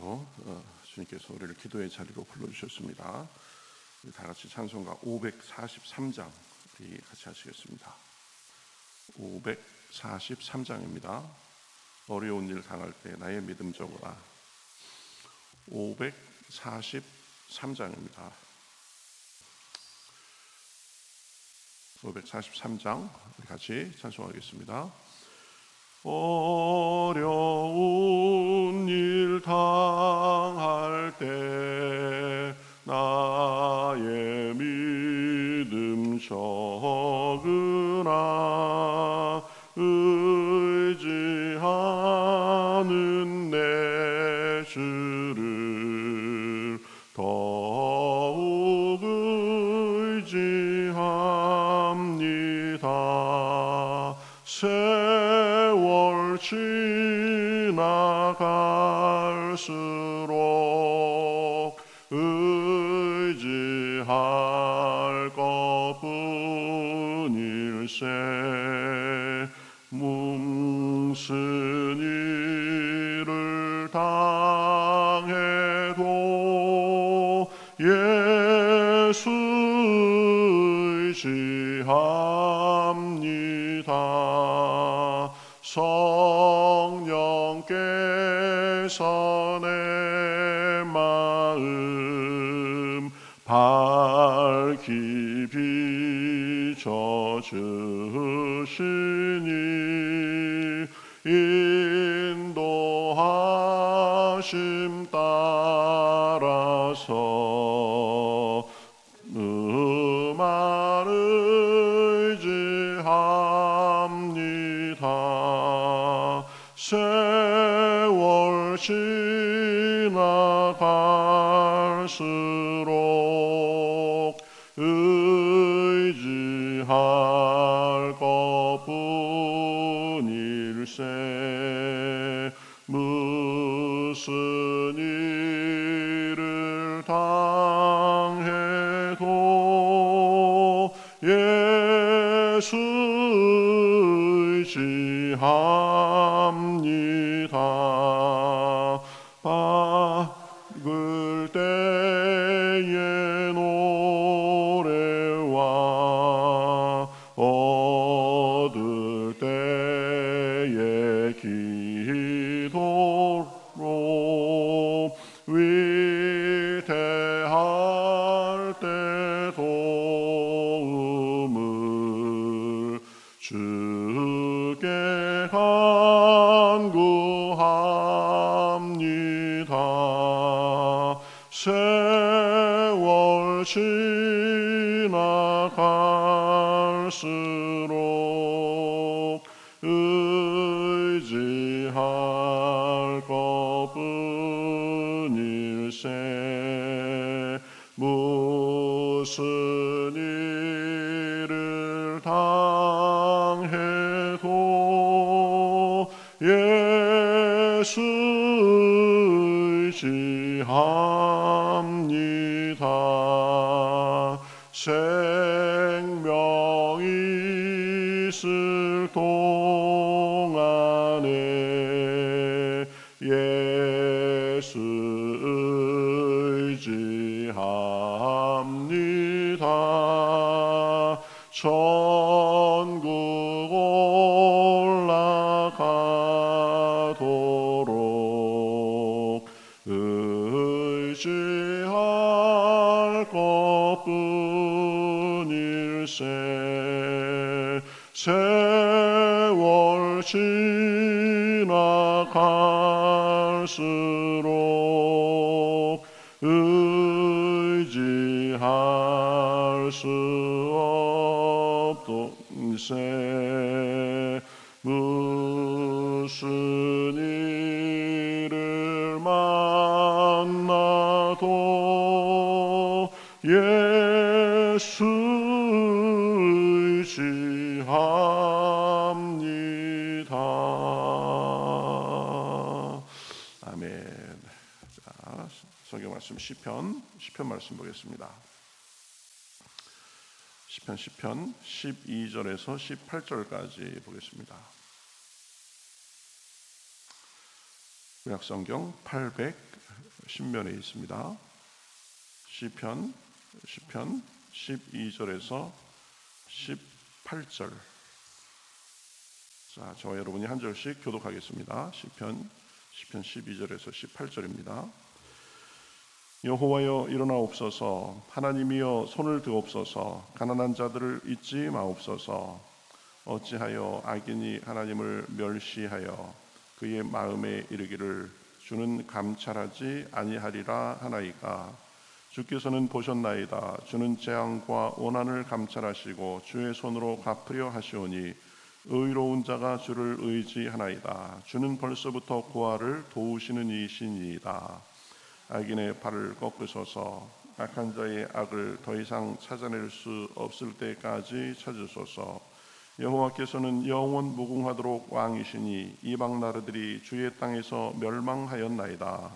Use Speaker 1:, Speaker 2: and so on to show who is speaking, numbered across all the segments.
Speaker 1: 주시고 주님께서 우리를 기도의 자리로 불러주셨습니다. 우리 다 같이 찬송가 543장 우리 같이 하시겠습니다. 543장입니다. 어려운 일 당할 때 나의 믿음 적어라. 543장입니다. 543장 우리 같이 찬송하겠습니다. 어려운 일 당할 때 나의 믿음 적으라. 의지하는 내 주를 더욱 의지합니다. 세월 지나갈수록 의지할 것뿐일세. 무슨 일을 당해도 예수 의지합니다. 성령께서 내 마음 밝히 비춰주시니 인도하심 따라서 음안 의지합니다. 세월 지나갈수록 의지할 것뿐일세. 무슨 일을 당해도 예수 의지합니다. 박을 때의 노래와 얻을 때의 기도로 위대할 때 도움을 주께 간구합니다. 세월 지나갈수록 의지할 것뿐일세. 무슨 일을 당해도 예수 의지합니다. 생명이 있을 동안에 예수 의지합니다. 천국 올라가도록 의지할 것뿐일세. 세월 지나갈수록 의지할 수 없도록세. 무슨 일을 만나도 예수 의지합니다. 아멘. 자, 성경 말씀 시편 말씀 보겠습니다. 시편 12절에서 18절까지 보겠습니다. 구약성경 신면에 있습니다. 시편 12절에서 18절. 자, 저와 여러분이 한 절씩 교독하겠습니다. 시편 12절에서 18절입니다. 여호와여 일어나옵소서, 하나님이여 손을 드옵소서, 가난한 자들을 잊지 마옵소서. 어찌하여 악인이 하나님을 멸시하여 그의 마음에 이르기를 주는 감찰하지 아니하리라 하나이까. 주께서는 보셨나이다. 주는 재앙과 원한을 감찰하시고 주의 손으로 갚으려 하시오니 의로운 자가 주를 의지하나이다. 주는 벌써부터 고아를 도우시는 이시니이다. 악인의 발을 꺾으소서, 악한 자의 악을 더 이상 찾아낼 수 없을 때까지 찾으소서. 여호와께서는 영원 무궁하도록 왕이시니 이방 나라들이 주의 땅에서 멸망하였나이다.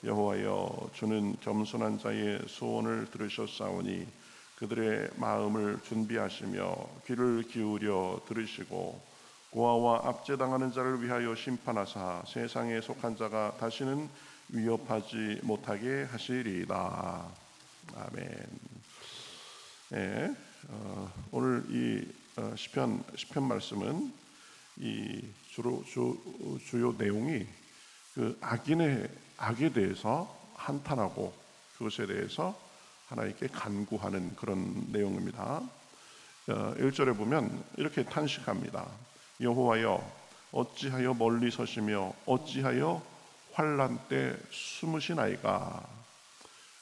Speaker 1: 여호와여 주는 겸손한 자의 소원을 들으셨사오니 그들의 마음을 준비하시며 귀를 기울여 들으시고 고아와 압제당하는 자를 위하여 심판하사 세상에 속한 자가 다시는 위협하지 못하게 하시리이다. 아멘. 네, 오늘 이 시편 말씀은 이 주요 내용이 그 악인의 악에 대해서 한탄하고 그것에 대해서 하나님께 간구하는 그런 내용입니다. 1절에 보면 이렇게 탄식합니다. 여호와여 어찌하여 멀리 서시며 어찌하여 환난 때 숨으시나이까.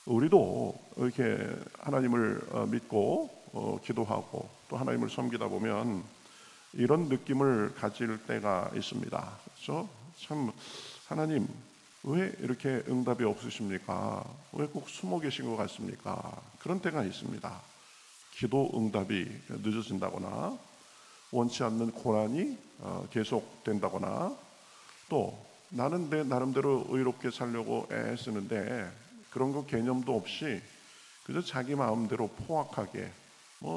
Speaker 1: 우리도 이렇게 하나님을 믿고 기도하고 또 하나님을 섬기다 보면 이런 느낌을 가질 때가 있습니다. 그렇죠? 참 하나님 왜 이렇게 응답이 없으십니까? 왜 꼭 숨어 계신 것 같습니까? 그런 때가 있습니다. 기도 응답이 늦어진다거나 원치 않는 고난이 계속된다거나 또 나는 내 나름대로 의롭게 살려고 애쓰는데 그런 거 개념도 없이 그저 자기 마음대로 포악하게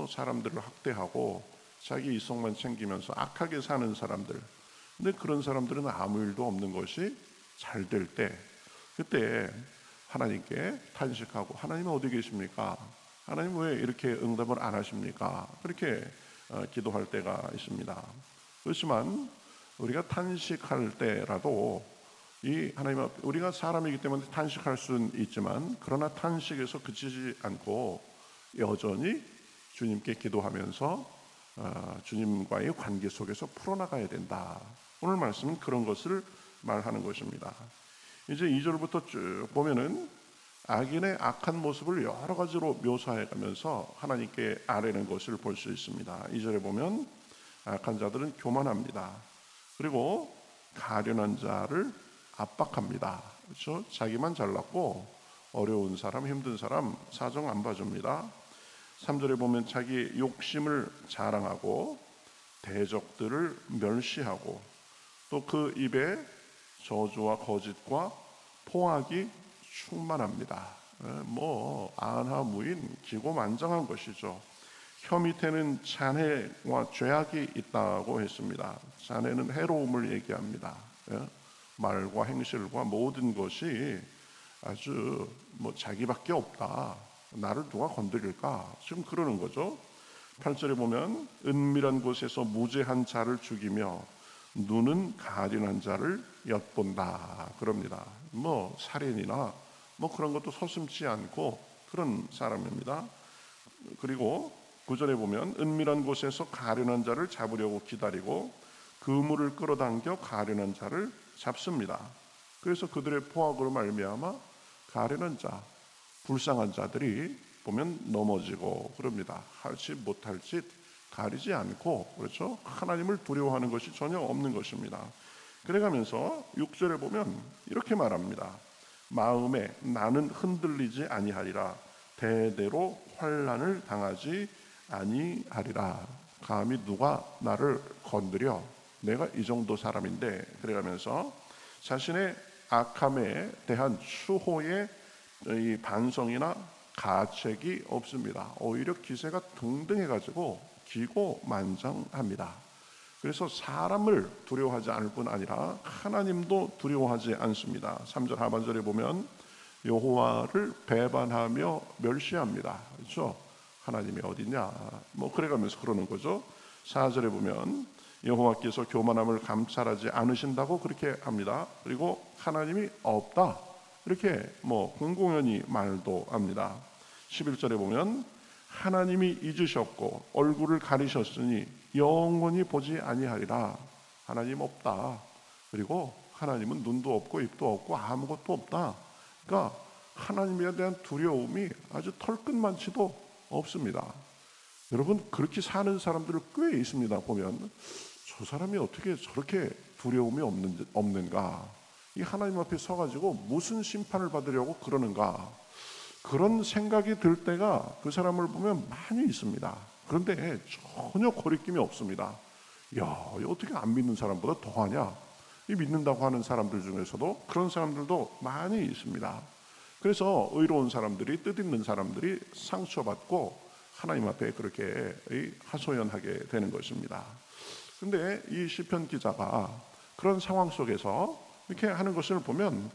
Speaker 1: 사람들을 학대하고 자기 이성만 챙기면서 악하게 사는 사람들. 근데 그런 사람들은 아무 일도 없는 것이 잘 될 때 그때 하나님께 탄식하고 하나님 어디 계십니까? 하나님 왜 이렇게 응답을 안 하십니까? 그렇게 기도할 때가 있습니다. 그렇지만 우리가 탄식할 때라도 이 하나님 앞에 우리가 사람이기 때문에 탄식할 수는 있지만 그러나 탄식에서 그치지 않고 여전히 주님께 기도하면서 주님과의 관계 속에서 풀어나가야 된다. 오늘 말씀은 그런 것을 말하는 것입니다. 이제 2절부터 쭉 보면은 악인의 악한 모습을 여러 가지로 묘사해가면서 하나님께 아뢰는 것을 볼 수 있습니다. 2절에 보면 악한 자들은 교만합니다. 그리고 가련한 자를 압박합니다. 그렇죠? 자기만 잘났고 어려운 사람, 힘든 사람 사정 안 봐줍니다. 3절에 보면 자기 욕심을 자랑하고 대적들을 멸시하고 또 그 입에 저주와 거짓과 포악이 충만합니다. 안하무인 기고만장한 것이죠. 혀 밑에는 잔해와 죄악이 있다고 했습니다. 잔해는 해로움을 얘기합니다. 말과 행실과 모든 것이 아주 자기밖에 없다. 나를 누가 건드릴까? 지금 그러는 거죠. 8절에 보면 은밀한 곳에서 무죄한 자를 죽이며 눈은 가련한 자를 엿본다. 그럽니다. 살인이나 그런 것도 서슴지 않고 그런 사람입니다. 그리고 9절에 보면 은밀한 곳에서 가련한 자를 잡으려고 기다리고 그물을 끌어당겨 가련한 자를 잡습니다. 그래서 그들의 포악으로 말미암아 가련한 자, 불쌍한 자들이 보면 넘어지고 그럽니다. 할 짓 못할 짓 가리지 않고 그렇죠? 하나님을 두려워하는 것이 전혀 없는 것입니다. 그래가면서 6절에 보면 이렇게 말합니다. 마음에 나는 흔들리지 아니하리라. 대대로 환난을 당하지 아니하리라. 감히 누가 나를 건드려? 내가 이 정도 사람인데. 그래가면서 자신의 악함에 대한 추호의 이 반성이나 가책이 없습니다. 오히려 기세가 등등해가지고 기고만장합니다. 그래서 사람을 두려워하지 않을 뿐 아니라 하나님도 두려워하지 않습니다. 3절 하반절에 보면 여호와를 배반하며 멸시합니다. 그렇죠? 하나님이 어디냐? 뭐 그래가면서 그러는 거죠. 4절에 보면 여호와께서 교만함을 감찰하지 않으신다고 그렇게 합니다. 그리고 하나님이 없다 이렇게 뭐 공공연히 말도 합니다. 11절에 보면 하나님이 잊으셨고 얼굴을 가리셨으니 영원히 보지 아니하리라. 하나님 없다. 그리고 하나님은 눈도 없고 입도 없고 아무것도 없다. 그러니까 하나님에 대한 두려움이 아주 털끝만치도 없습니다. 여러분 그렇게 사는 사람들 꽤 있습니다. 보면 저 사람이 어떻게 저렇게 두려움이 없는가? 이 하나님 앞에 서가지고 무슨 심판을 받으려고 그러는가? 그런 생각이 들 때가 그 사람을 보면 많이 있습니다. 그런데 전혀 거리낌이 없습니다. 야, 어떻게 안 믿는 사람보다 더하냐? 이 믿는다고 하는 사람들 중에서도 그런 사람들도 많이 있습니다. 그래서 의로운 사람들이, 뜻있는 사람들이 상처받고 하나님 앞에 그렇게 하소연하게 되는 것입니다. 그런데 이 시편 기자가 그런 상황 속에서 이렇게 하는 것을 보면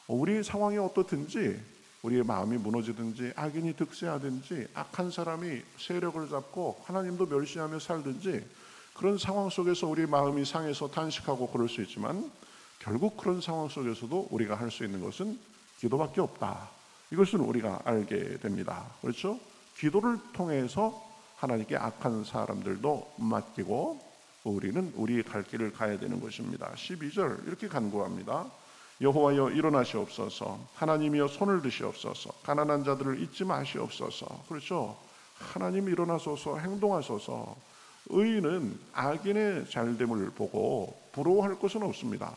Speaker 1: 우리 상황이 어떻든지, 우리의 마음이 무너지든지 악인이 득세하든지 악한 사람이 세력을 잡고 하나님도 멸시하며 살든지 그런 상황 속에서 우리 마음이 상해서 탄식하고 그럴 수 있지만 결국 그런 상황 속에서도 우리가 할 수 있는 것은 기도밖에 없다. 이것을 우리가 알게 됩니다. 그렇죠? 기도를 통해서 하나님께 악한 사람들도 맡기고 우리는 우리의 갈 길을 가야 되는 것입니다. 12절 이렇게 간구합니다. 여호와여 일어나시옵소서. 하나님이여 손을 드시옵소서. 가난한 자들을 잊지 마시옵소서. 그렇죠? 하나님 일어나소서, 행동하소서. 의인은 악인의 잘됨을 보고 부러워할 것은 없습니다.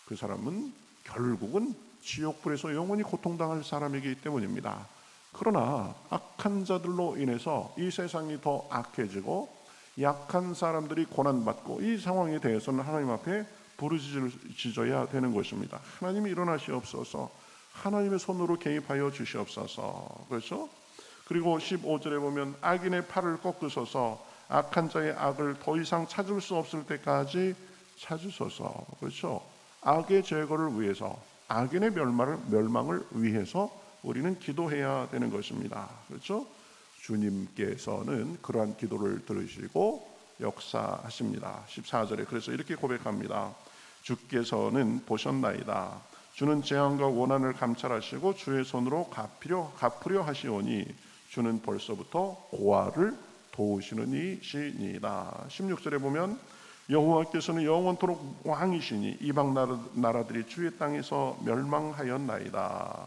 Speaker 1: 그 사람은 결국은 지옥불에서 영원히 고통당할 사람이기 때문입니다. 그러나 악한 자들로 인해서 이 세상이 더 악해지고 약한 사람들이 고난받고 이 상황에 대해서는 하나님 앞에 부르짖어야 되는 것입니다. 하나님이 일어나시옵소서. 하나님의 손으로 개입하여 주시옵소서. 그렇죠? 그리고 15절에 보면 악인의 팔을 꺾으소서. 악한 자의 악을 더 이상 찾을 수 없을 때까지 찾으소서. 그렇죠? 악의 제거를 위해서, 악인의 멸망을 위해서 우리는 기도해야 되는 것입니다. 그렇죠? 주님께서는 그러한 기도를 들으시고 역사하십니다. 14절에 그래서 이렇게 고백합니다. 주께서는 보셨나이다. 주는 재앙과 원한을 감찰하시고 주의 손으로 갚으려 하시오니 주는 벌써부터 고아를 도우시는 이시니이다. 16절에 보면 여호와께서는 영원토록 왕이시니 이방 나라들이 주의 땅에서 멸망하였나이다.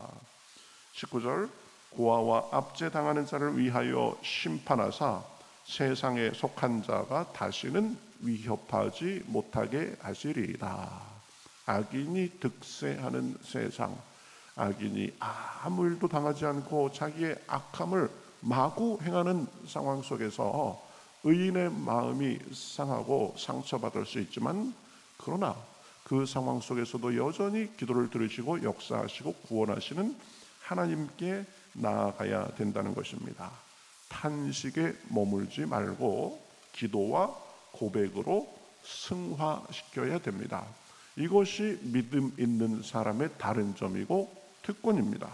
Speaker 1: 19절 고아와 압제당하는 자를 위하여 심판하사 세상에 속한 자가 다시는 위협하지 못하게 하시리이다. 악인이 득세하는 세상, 악인이 아무 일도 당하지 않고 자기의 악함을 마구 행하는 상황 속에서 의인의 마음이 상하고 상처받을 수 있지만 그러나 그 상황 속에서도 여전히 기도를 들으시고 역사하시고 구원하시는 하나님께 나아가야 된다는 것입니다. 탄식에 머물지 말고 기도와 고백으로 승화시켜야 됩니다. 이것이 믿음 있는 사람의 다른 점이고 특권입니다.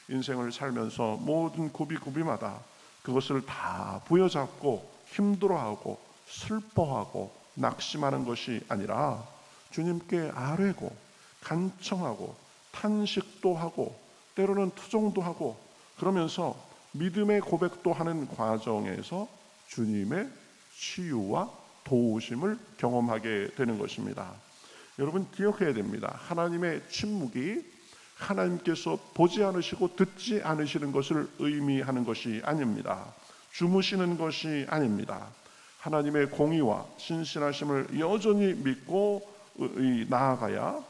Speaker 1: 인생을 살면서 모든 고비고비마다 그것을 다 부여잡고 힘들어하고 슬퍼하고 낙심하는 것이 아니라 주님께 아뢰고 간청하고 탄식도 하고 때로는 투정도 하고 그러면서 믿음의 고백도 하는 과정에서 주님의 치유와 도우심을 경험하게 되는 것입니다. 여러분 기억해야 됩니다. 하나님의 침묵이 하나님께서 보지 않으시고 듣지 않으시는 것을 의미하는 것이 아닙니다. 주무시는 것이 아닙니다. 하나님의 공의와 신실하심을 여전히 믿고 나아가야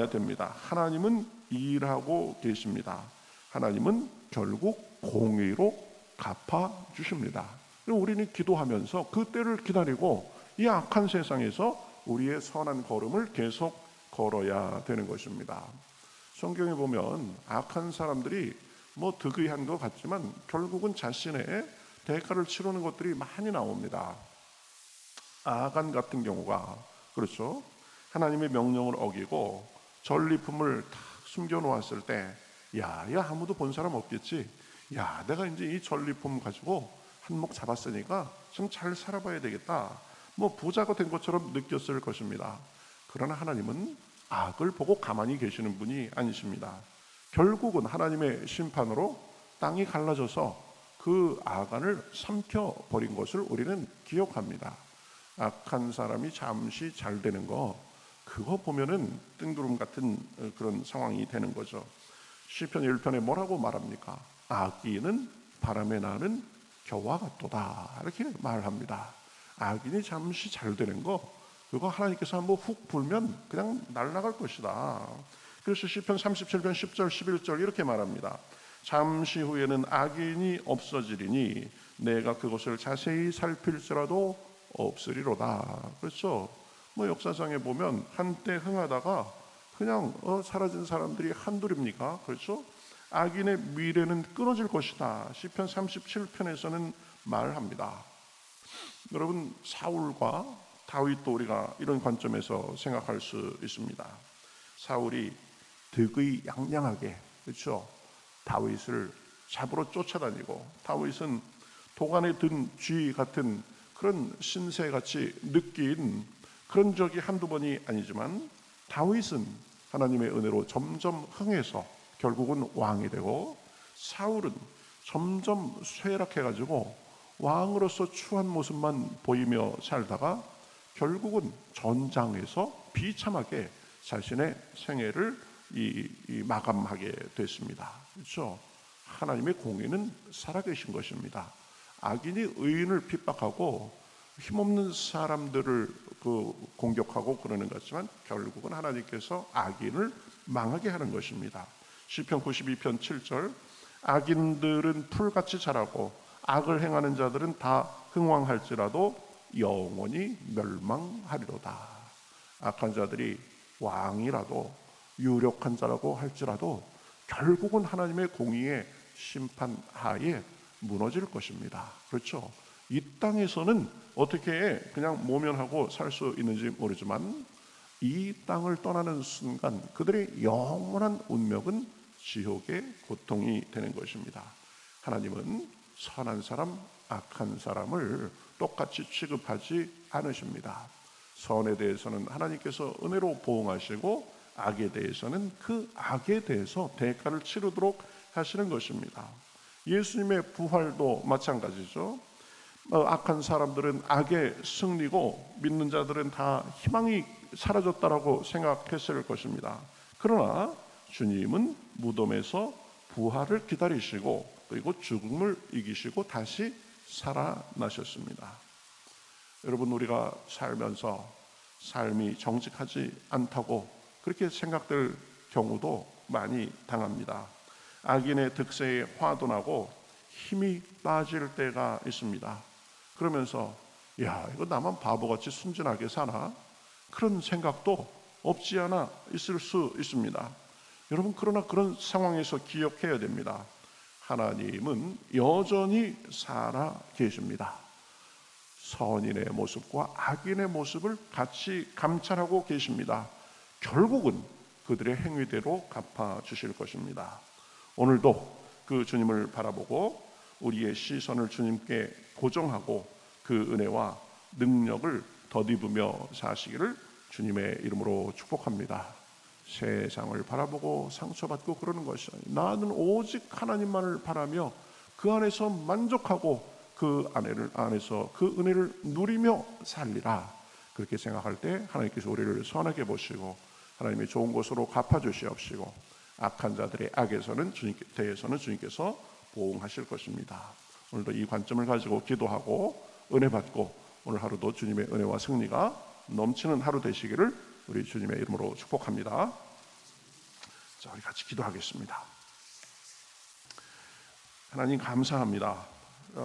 Speaker 1: 됩니다. 하나님은 일하고 계십니다. 하나님은 결국 공의로 갚아주십니다. 우리는 기도하면서 그 때를 기다리고 이 악한 세상에서 우리의 선한 걸음을 계속 걸어야 되는 것입니다. 성경에 보면 악한 사람들이 득의한 것 같지만 결국은 자신의 대가를 치르는 것들이 많이 나옵니다. 아간 같은 경우가 그렇죠. 하나님의 명령을 어기고 전리품을 다 숨겨 놓았을 때, 야, 아무도 본 사람 없겠지. 야, 내가 이제 이 전리품 가지고 한몫 잡았으니까 좀 잘 살아봐야 되겠다. 뭐 부자가 된 것처럼 느꼈을 것입니다. 그러나 하나님은 악을 보고 가만히 계시는 분이 아니십니다. 결국은 하나님의 심판으로 땅이 갈라져서 그 아간을 삼켜버린 것을 우리는 기억합니다. 악한 사람이 잠시 잘 되는 거, 그거 보면은 뜬구름 같은 그런 상황이 되는 거죠. 시편 1편에 뭐라고 말합니까? 악인은 바람에 나는 겨와 같도다, 이렇게 말합니다. 악인이 잠시 잘 되는 거, 그거 하나님께서 한번 훅 불면 그냥 날아갈 것이다. 그래서 시편 37편 10절 11절 이렇게 말합니다. 잠시 후에는 악인이 없어지리니 내가 그것을 자세히 살필지라도 없으리로다. 그렇죠? 뭐 역사상에 보면 한때 흥하다가 그냥 사라진 사람들이 한둘입니까? 그렇죠? 악인의 미래는 끊어질 것이다. 시편 37편에서는 말합니다. 여러분, 사울과 다윗도 우리가 이런 관점에서 생각할 수 있습니다. 사울이 득의 양양하게, 그렇죠, 다윗을 잡으러 쫓아다니고, 다윗은 도간에 든 쥐 같은 그런 신세같이 느낀 그런 적이 한두 번이 아니지만, 다윗은 하나님의 은혜로 점점 흥해서 결국은 왕이 되고, 사울은 점점 쇠락해가지고 왕으로서 추한 모습만 보이며 살다가 결국은 전장에서 비참하게 자신의 생애를 마감하게 됐습니다. 그렇죠? 하나님의 공의는 살아계신 것입니다. 악인이 의인을 핍박하고 힘없는 사람들을 공격하고 그러는 것지만, 결국은 하나님께서 악인을 망하게 하는 것입니다. 시편 92편 7절, 악인들은 풀같이 자라고 악을 행하는 자들은 다 흥왕할지라도 영원히 멸망하리로다. 악한 자들이 왕이라도 유력한 자라고 할지라도 결국은 하나님의 공의의 심판하에 무너질 것입니다. 그렇죠? 이 땅에서는 어떻게 그냥 모면하고 살 수 있는지 모르지만, 이 땅을 떠나는 순간 그들의 영원한 운명은 지옥의 고통이 되는 것입니다. 하나님은 선한 사람, 악한 사람을 똑같이 취급하지 않으십니다. 선에 대해서는 하나님께서 은혜로 보응하시고, 악에 대해서는 그 악에 대해서 대가를 치르도록 하시는 것입니다. 예수님의 부활도 마찬가지죠. 악한 사람들은 악의 승리고 믿는 자들은 다 희망이 사라졌다라고 생각했을 것입니다. 그러나 주님은 무덤에서 부활을 기다리시고, 그리고 죽음을 이기시고 다시 살아나셨습니다. 여러분, 우리가 살면서 삶이 정직하지 않다고 그렇게 생각될 경우도 많이 당합니다. 악인의 득세에 화도 나고 힘이 빠질 때가 있습니다. 그러면서 이거 나만 바보같이 순진하게 사나? 그런 생각도 없지 않아 있을 수 있습니다. 여러분, 그러나 그런 상황에서 기억해야 됩니다. 하나님은 여전히 살아 계십니다. 선인의 모습과 악인의 모습을 같이 감찰하고 계십니다. 결국은 그들의 행위대로 갚아주실 것입니다. 오늘도 그 주님을 바라보고 우리의 시선을 주님께 고정하고 그 은혜와 능력을 덧입으며 사시기를 주님의 이름으로 축복합니다. 세상을 바라보고 상처받고 그러는 것이 아니라, 나는 오직 하나님만을 바라며 그 안에서 만족하고 그 안에서 그 은혜를 누리며 살리라. 그렇게 생각할 때 하나님께서 우리를 선하게 보시고 하나님의 좋은 것으로 갚아주시옵시고, 악한 자들의 악에서는 대해서는 주님께서 보응하실 것입니다. 오늘도 이 관점을 가지고 기도하고 은혜 받고, 오늘 하루도 주님의 은혜와 승리가 넘치는 하루 되시기를 우리 주님의 이름으로 축복합니다. 자, 우리 같이 기도하겠습니다. 하나님, 감사합니다.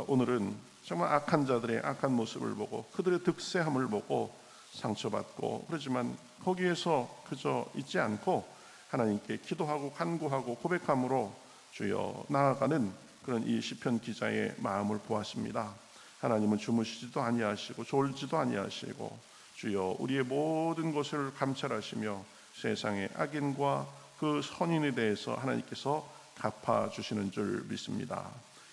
Speaker 1: 오늘은 정말 악한 자들의 악한 모습을 보고 그들의 득세함을 보고 상처받고 그러지만, 거기에서 그저 있지 않고 하나님께 기도하고 간구하고 고백함으로 주여 나아가는 그런 이 시편 기자의 마음을 보았습니다. 하나님은 주무시지도 아니하시고 졸지도 아니하시고 주여 우리의 모든 것을 감찰하시며 세상의 악인과 그 그 선인에 대해서 하나님께서 갚아주시는 줄 믿습니다.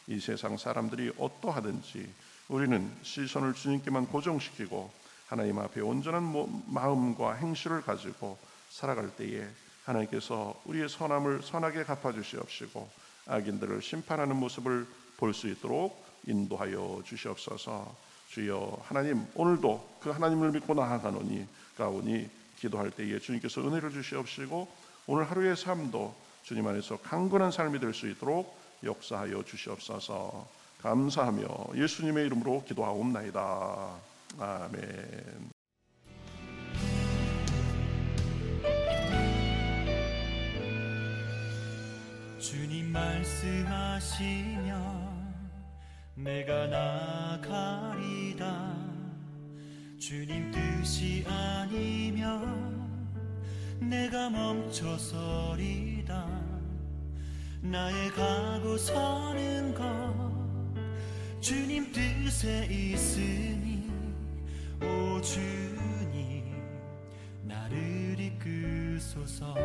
Speaker 1: 이 세상 사람들이 어떠하든지 우리는 시선을 주님께만 고정시키고 하나님 앞에 온전한 마음과 행실을 가지고 살아갈 때에 하나님께서 우리의 선함을 선하게 갚아주시옵시고 악인들을 심판하는 모습을 볼 수 있도록 인도하여 주시옵소서. 주여 하나님, 오늘도 그 하나님을 믿고 나아가노니 기도할 때에 주님께서 은혜를 주시옵시고 오늘 하루의 삶도 주님 안에서 강건한 삶이 될 수 있도록 역사하여 주시옵소서. 감사하며 예수님의 이름으로 기도하옵나이다. 아멘.
Speaker 2: 주님 말씀하시면 내가 나가리다. 주님 뜻이 아니면 내가 멈춰서리다. 나의 가고 서는 것 주님 뜻에 있으니 오 주님 나를 이끄소서.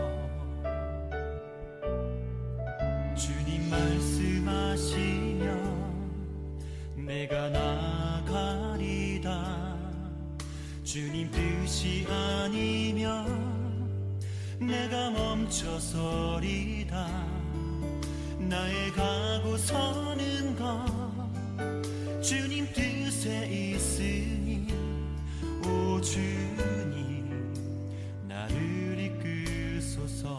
Speaker 2: 주님 말씀하시면 내가 나가리다. 주님 뜻이 아니면 내가 멈춰서리다. 나의 가고 서는 것 주님 뜻에 있으니 오 주님 나를 이끄소서.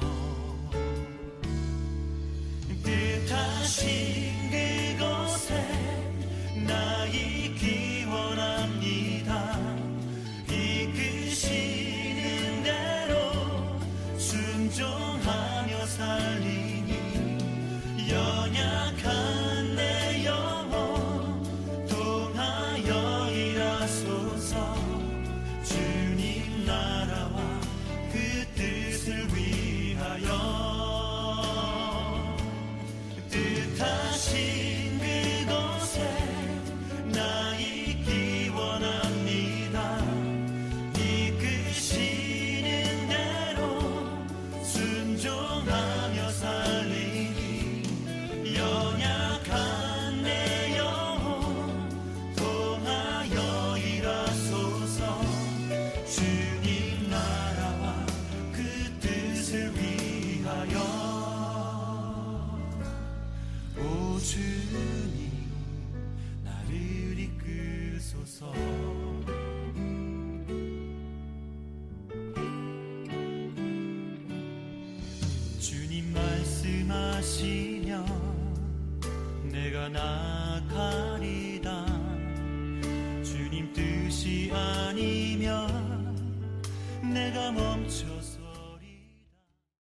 Speaker 2: 뜻하신 그곳에 나 있기 원합니다. 이끄시는 대로 순종하며 살리니 연약한 내 영혼 통하여 일하소서. 주님 나라와 그 뜻을 위하여 뜻하신 그곳에 나 있기 원합니다. 이끄시는 대로 순종하며 살리니 연약한 내 영혼 통하여 일하소서. 주님 나라와 그 뜻을 위하여 오 주님 나를 이끄소서. 주님 말씀하시면 내가 나가리다. 주님 뜻이 아니면 내가 멈춰서